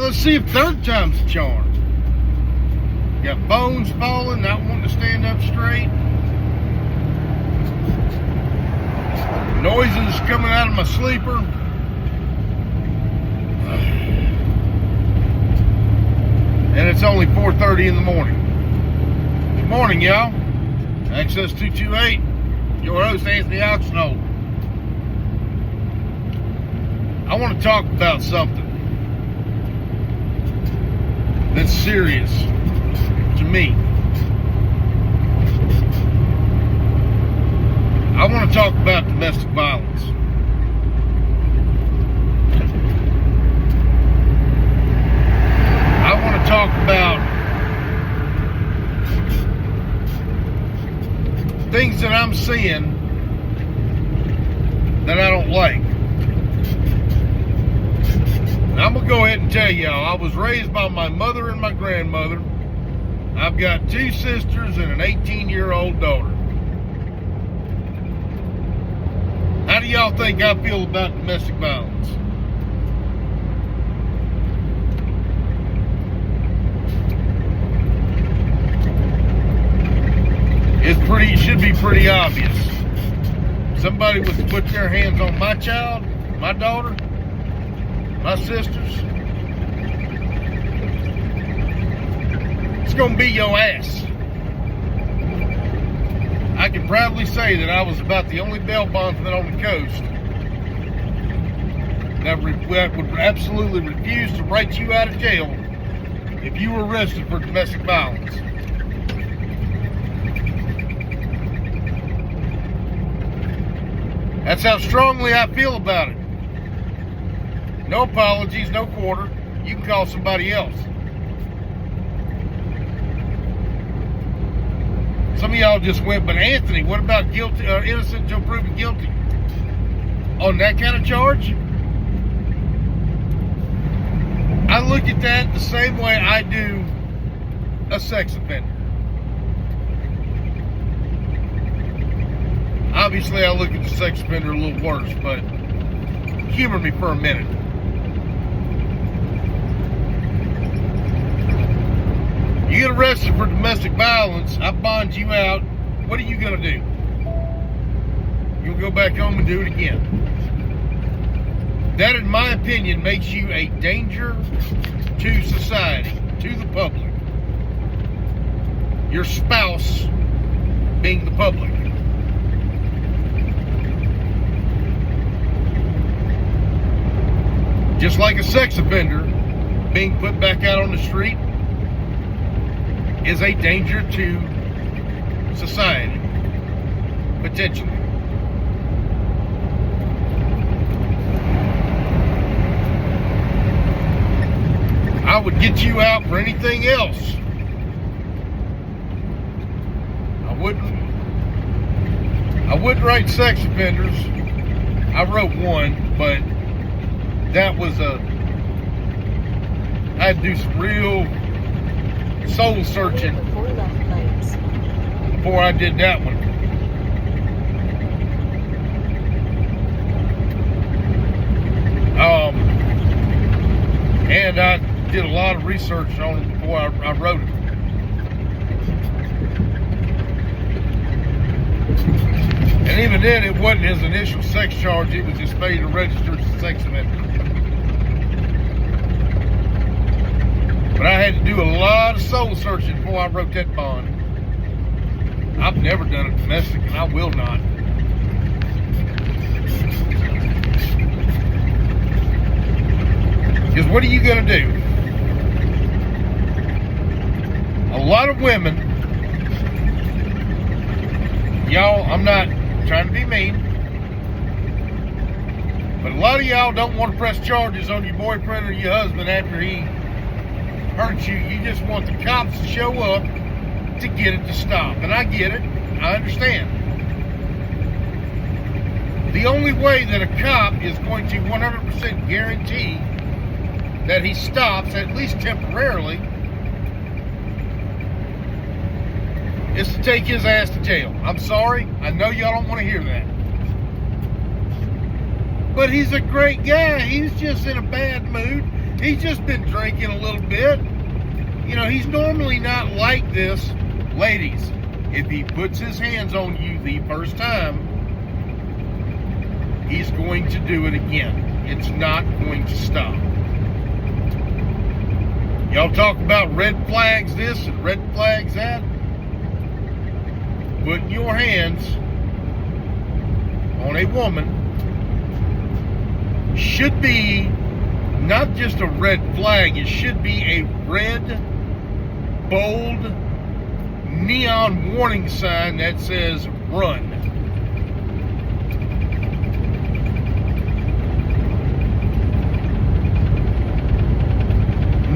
let's see if third time's a charm. Got bones falling, not wanting to stand up straight. Noises coming out of my sleeper. And it's only 4:30 in the morning. Good morning, y'all. Access 228, your host, Anthony Oxenhold. I want to talk about something that's serious to me. I want to talk about domestic violence. I want to talk about things that I'm seeing that I don't like. And I'm going to go ahead and tell y'all, I was raised by my mother and my grandmother. I've got 2 sisters and an 18-year-old daughter. How do y'all think I feel about domestic violence? It should be pretty obvious. Somebody was to put their hands on my child, my daughter, my sisters, it's gonna be your ass. I can proudly say that I was about the only bail bondsman on the coast that would absolutely refuse to write you out of jail if you were arrested for domestic violence. That's how strongly I feel about it. No apologies, no quarter. You can call somebody else. Some of y'all just went, but Anthony, what about guilty or innocent until proven guilty? On that kind of charge? I look at that the same way I do a sex offender. Obviously, I look at the sex offender a little worse, but humor me for a minute. You get arrested for domestic violence, I bond you out, what are you going to do? You'll go back home and do it again. That, in my opinion, makes you a danger to society, to the public. Your spouse being the public. Just like a sex offender being put back out on the street is a danger to society, potentially. I would get you out for anything else. I wouldn't write sex offenders. I wrote one, but that was I had to do some real soul searching before I did that one. And I did a lot of research on it before I wrote it. And even then, it wasn't his initial sex charge, it was his failure to register as a sex offender. But I had to do a lot of soul searching before I wrote that bond. I've never done a domestic, and I will not. Because what are you going to do? A lot of women, y'all, I'm not trying to be mean, but a lot of y'all don't want to press charges on your boyfriend or your husband after he hurt you. You just want the cops to show up to get it to stop. And I get it. I understand. The only way that a cop is going to 100% guarantee that he stops, at least temporarily, is to take his ass to jail. I'm sorry. I know y'all don't want to hear that. But he's a great guy. He's just in a bad mood. He's just been drinking a little bit. You know, he's normally not like this. Ladies, if he puts his hands on you the first time, he's going to do it again. It's not going to stop. Y'all talk about red flags this and red flags that. Putting your hands on a woman should be not just a red flag, it should be a red, bold, neon warning sign that says run.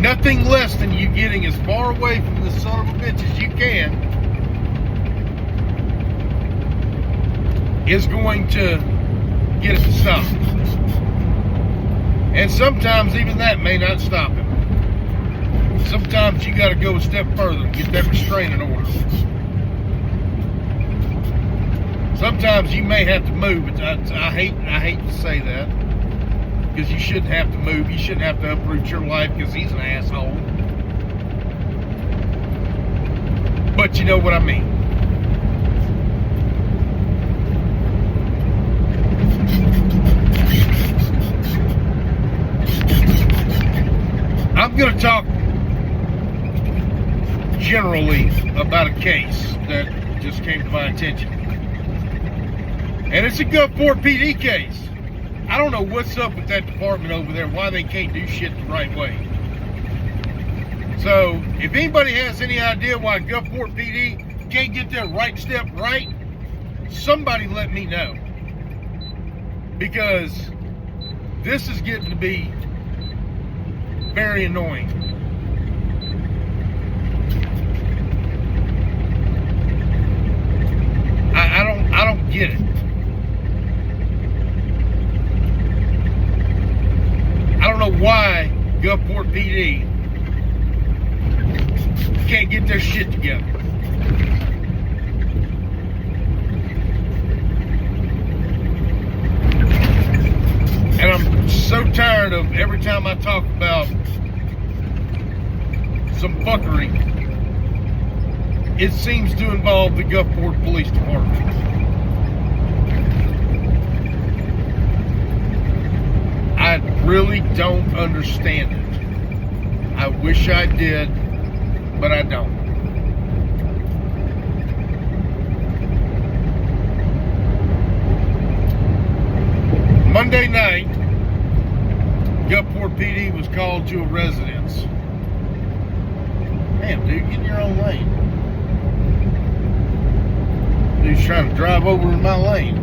Nothing less than you getting as far away from the son of a bitch as you can is going to get it to stop. And sometimes even that may not stop him. Sometimes you got to go a step further and get that restraining order. Sometimes you may have to move. I hate to say that, because you shouldn't have to move. You shouldn't have to uproot your life because he's an asshole. But you know what I mean. I'm going to talk generally about a case that just came to my attention. And it's a Gulfport PD case. I don't know what's up with that department over there, why they can't do shit the right way. So, if anybody has any idea why Gulfport PD can't get their right step right, somebody let me know. Because this is getting to be very annoying. I don't get it. I don't know why Gulfport PD can't get their shit together. And I'm so tired of every time I talk about some fuckery, it seems to involve the Gulfport Police Department. I really don't understand it. I wish I did, but I don't. Monday night, Gulfport PD was called to a residence. Damn, dude, get in your own lane. Dude's trying to drive over in my lane.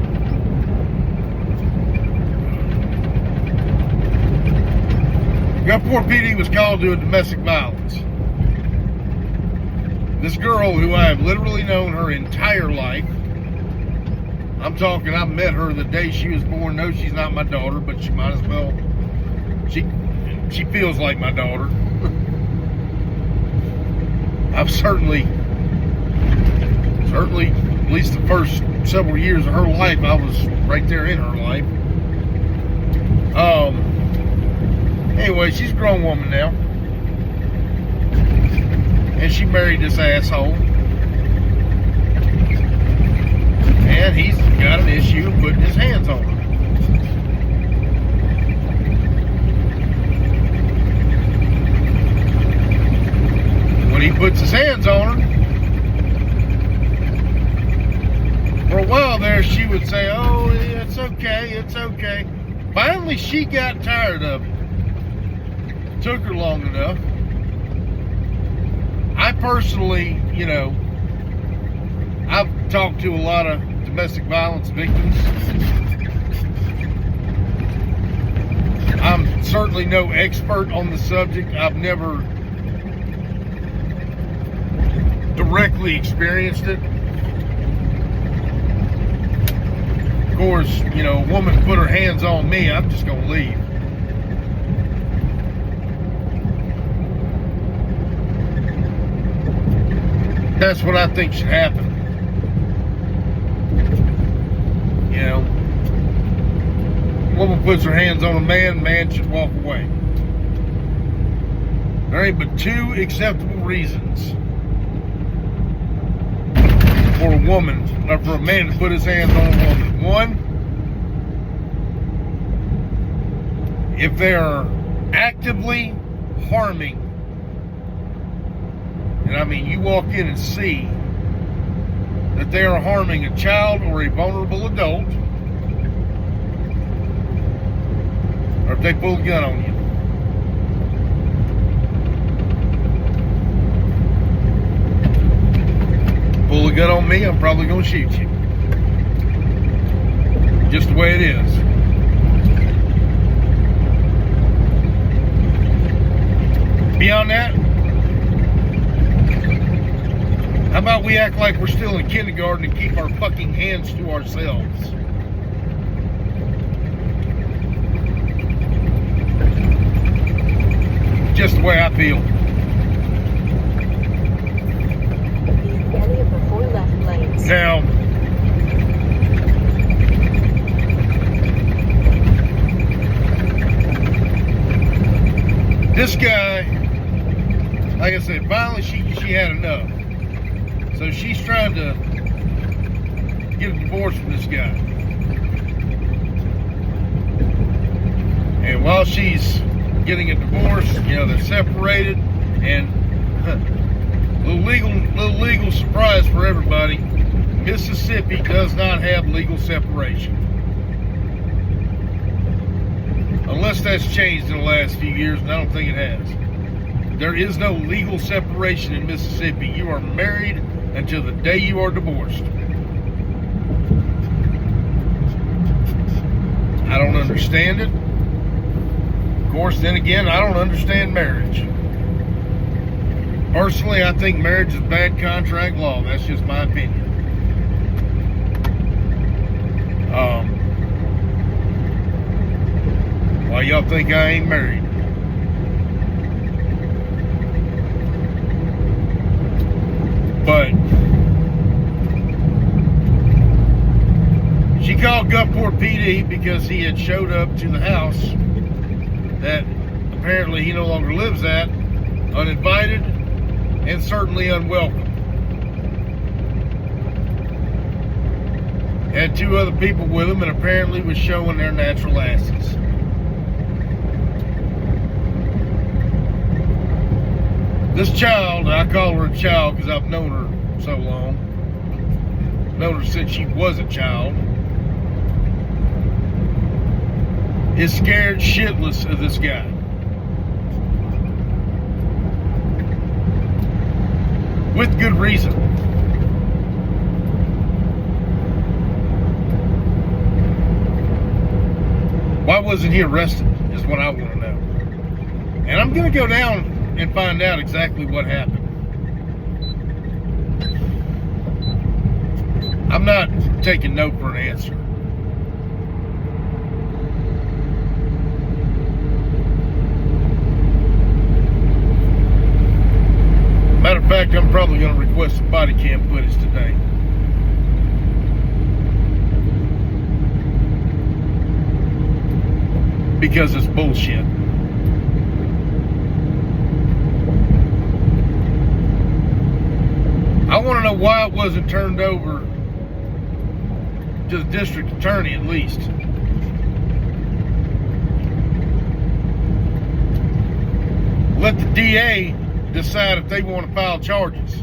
Gulfport PD was called to a domestic violence. This girl, who I have literally known her entire life, I'm talking, I met her the day she was born. No, she's not my daughter, but she might as well. She feels like my daughter. I've certainly, at least the first several years of her life, I was right there in her life. Anyway, she's a grown woman now. And she married this asshole. And he's got an issue of putting his hands on her. When he puts his hands on her, for a while there she would say, oh, it's okay, it's okay. Finally she got tired of it. Took her long enough. I personally, you know, I've talked to a lot of domestic violence victims. I'm certainly no expert on the subject. I've never directly experienced it. Of course, you know, a woman put her hands on me, I'm just gonna leave. That's what I think should happen. You know, woman puts her hands on a man, man should walk away. There ain't but two acceptable reasons for a woman, or for a man to put his hands on a woman. One, if they are actively harming, and I mean you walk in and see that they are harming a child or a vulnerable adult, or if they pull a gun on you. Pull a gun on me, I'm probably going to shoot you. Just the way it is. Beyond that, how about we act like we're still in kindergarten and keep our fucking hands to ourselves? Just the way I feel. Now, this guy, like I said, finally she had enough. So she's trying to get a divorce from this guy. And while she's getting a divorce, you know, they're separated, and little legal surprise for everybody, Mississippi does not have legal separation. Unless that's changed in the last few years, and I don't think it has. There is no legal separation in Mississippi. You are married until the day you are divorced. I don't understand it. Of course, then again, I don't understand marriage. Personally, I think marriage is bad contract law. That's just my opinion. Why y'all think I ain't married? But she called Gulfport PD because he had showed up to the house that apparently he no longer lives at, uninvited and certainly unwelcome. Had two other people with him and apparently was showing their natural asses. This child, I call her a child because I've known her so long, known her since she was a child, is scared shitless of this guy. With good reason. Why wasn't he arrested is what I want to know. And I'm going to go down and find out exactly what happened. I'm not taking no for an answer. Matter of fact, I'm probably going to request some body cam footage today. Because it's bullshit. I want to know why it wasn't turned over to the district attorney at least. Let the DA decide if they want to file charges.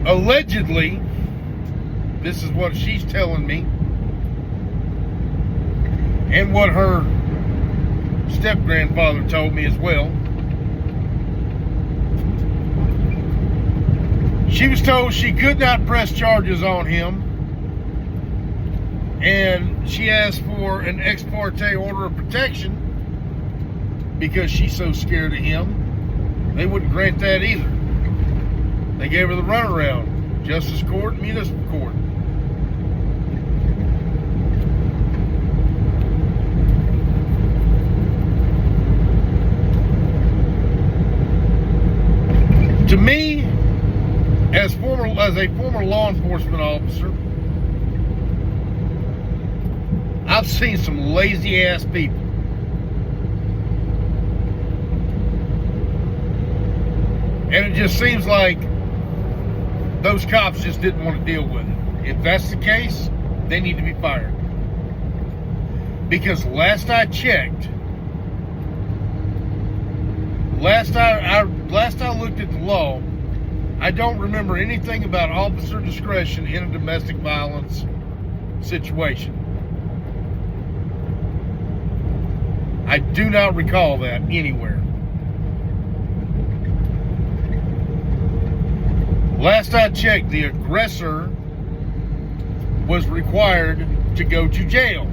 Allegedly, this is what she's telling me, and what her step-grandfather told me as well. She was told she could not press charges on him, and she asked for an ex parte order of protection because she's so scared of him. They wouldn't grant that either. They gave her the runaround, justice court, municipal court. To me, as a former law enforcement officer, I've seen some lazy ass people. And it just seems like those cops just didn't want to deal with it. If that's the case, they need to be fired. Because last I checked, last I looked at the law, I don't remember anything about officer discretion in a domestic violence situation. I do not recall that anywhere. Last I checked, the aggressor was required to go to jail.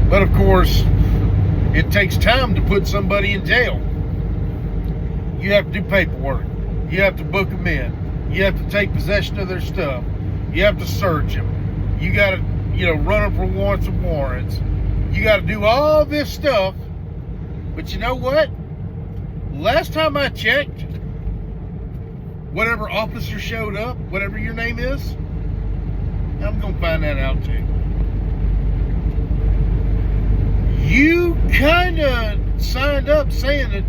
But of course, it takes time to put somebody in jail. You have to do paperwork. You have to book them in. You have to take possession of their stuff. You have to search them. You got to, run them for warrants and warrants. You got to do all this stuff. But you know what? Last time I checked, whatever officer showed up, whatever your name is, I'm going to find that out too. You kind of signed up saying that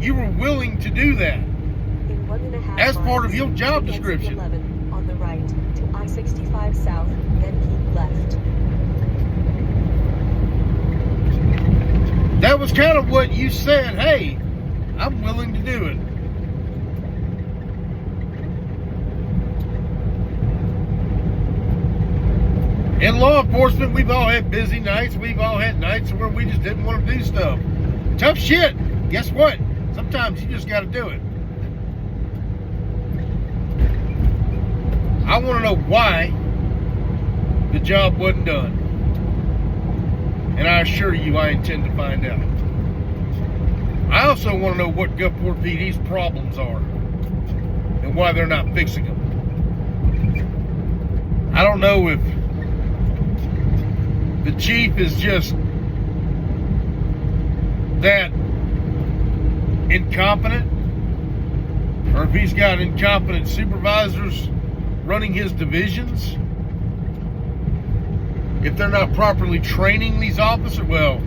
you were willing to do that as part of your job description. 11 on the right to I-65 South, then keep left. That was kind of what you said. Hey, I'm willing to do it. In law enforcement, we've all had busy nights. We've all had nights where we just didn't want to do stuff. Tough shit. Guess what? Sometimes you just got to do it. I want to know why the job wasn't done. And I assure you, I intend to find out. I also want to know what Gulfport PD's problems are and why they're not fixing them. I don't know if the chief is just that incompetent, or if he's got incompetent supervisors running his divisions. If they're not properly training these officers, well,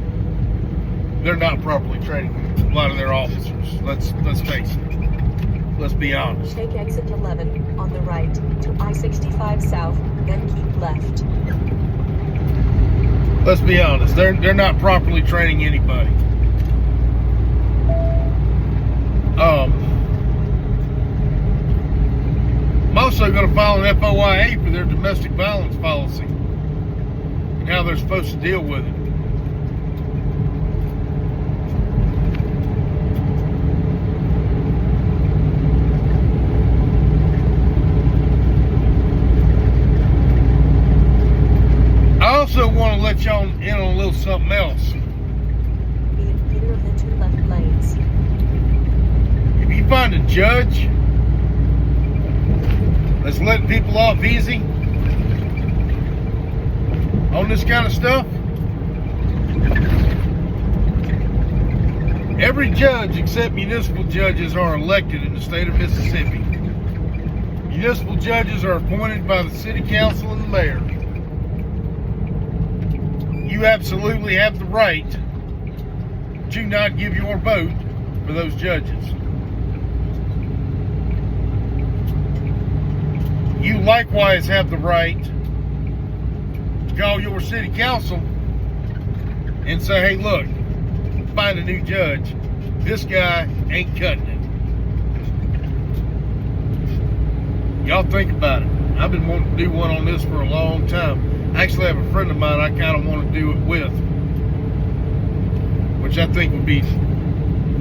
they're not properly training a lot of their officers. Let's face it. Let's be honest. Take exit 11 on the right to I-65 South, then keep left. Let's be honest. They're not properly training anybody. I'm also going to file an FOIA for their domestic violence policy and how they're supposed to deal with it. I also want to let y'all in on a little something else. Be in clear of the 2 left lanes. If you find a judge that's letting people off easy on this kind of stuff, every judge except municipal judges are elected in the state of Mississippi. Municipal judges are appointed by the city council and the mayor. You absolutely have the right to not give your vote for those judges. You likewise have the right to call your city council and say, hey, look, find a new judge. This guy ain't cutting it. Y'all think about it. I've been wanting to do one on this for a long time. I actually have a friend of mine I kind of want to do it with, which I think would be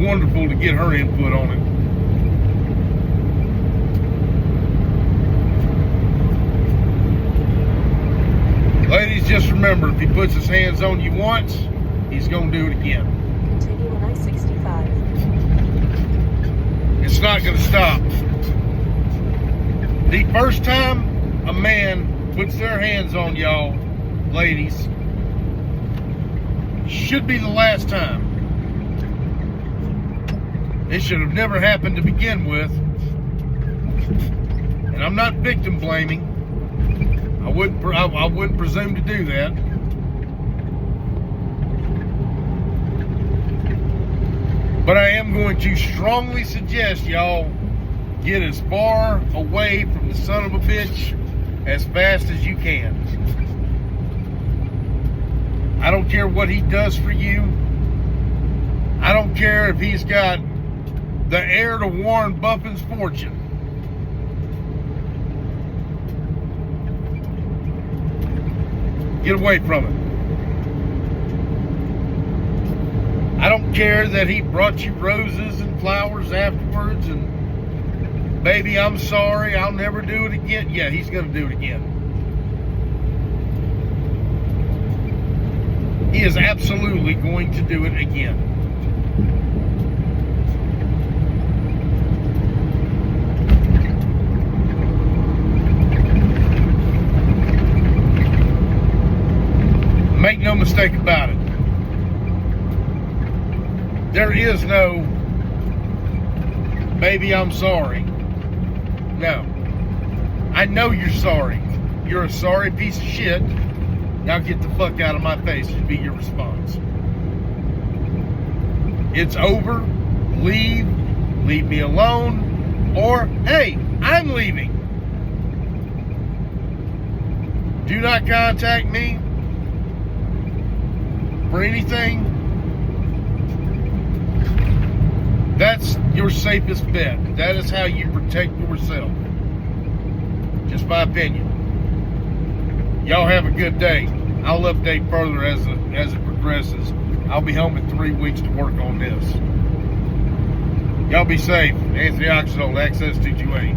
wonderful to get her input on it. Ladies, just remember, if he puts his hands on you once, he's going to do it again. Continue on I-65. It's not going to stop. The first time a man puts their hands on y'all, ladies, should be the last time. It should have never happened to begin with. And I'm not victim blaming. I wouldn't presume to do that. But I am going to strongly suggest y'all get as far away from the son of a bitch as fast as you can. I don't care what he does for you. I don't care if he's got the heir to Warren Buffett's fortune. Get away from it. I don't care that he brought you roses and flowers afterwards and baby, I'm sorry, I'll never do it again. Yeah, he's going to do it again. He is absolutely going to do it again. Make no mistake about it. There is no, baby, I'm sorry. No. I know you're sorry. You're a sorry piece of shit. Now get the fuck out of my face would be your response. It's over. Leave. Leave me alone. Or, hey, I'm leaving. Do not contact me for anything. That's your safest bet. That is how you protect yourself. Just my opinion. Y'all have a good day. I'll update further as it progresses. I'll be home in 3 weeks to work on this. Y'all be safe. Anthony Oxenhold, Access 228.